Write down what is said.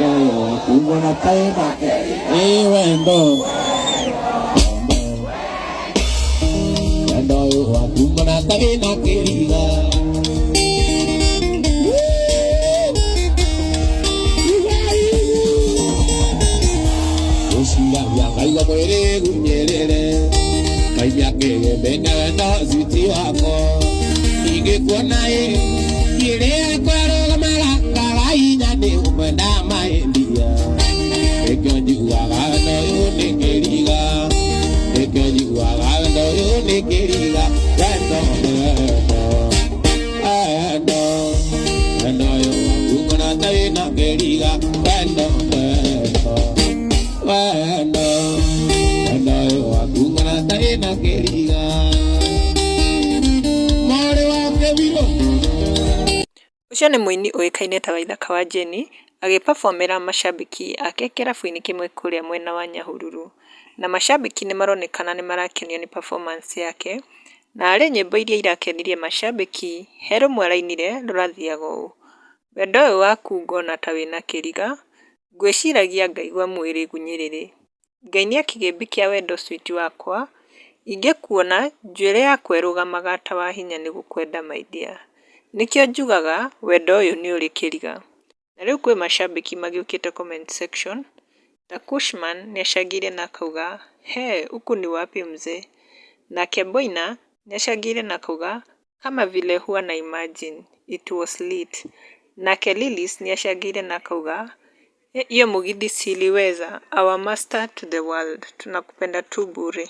wendo kumona tena wendo wendo wa kumona tena keriga Ushia ya kaiga mwere gunyerere Kaimya kege bena no ziti wako Ige kwa nae Yere kwa roga malaka Laina ne umenda maendia Ekyo jiwa gano yone keriga Ekyo jiwa gano yone keriga Wendo Wendo Wendo yo Kumana tae na keriga Wendo Wendo Wendo yo Kumana tae na keriga Ucio nĩ mũini ũĩkaine ta Waithaka wa Jeni agĩperformera macambĩki ake kĩrabu-inĩ kĩmwe kũrĩa mwena wa Nyahururu, na macambĩki nĩ maronekana nĩ marakenio nĩ performance yake, na arĩ nyĩmbo iria irakenirie macambĩki he rũmwe arainire rũrathiaga ũũ: wendo ũyũ waku ngona ta wĩna kĩriga, ngwĩciragia ngaigua mwĩrĩ gunyĩrĩrĩ, ngainia kĩgĩmbi kĩa wendo sweet wakwa, ingĩkuona njuĩrĩ yakwa ĩrũgamaga ta wa hinya nĩ gũkwenda my dear. Nikĩo njugaga wendo ũyũ nĩ ũrĩ kĩriga. Na rĩu kwĩ macambĩki magĩũkĩte comment section, ta Kushman nĩacangĩire na akauga he huku ni wapi mzee, nake Boina nĩacangĩire na akauga kama vile huwa na imagine it was lit, nake Lilis nĩacangĩire na akauga hiyo mugithi siliweza, our master to the world, tunakupenda tu bure.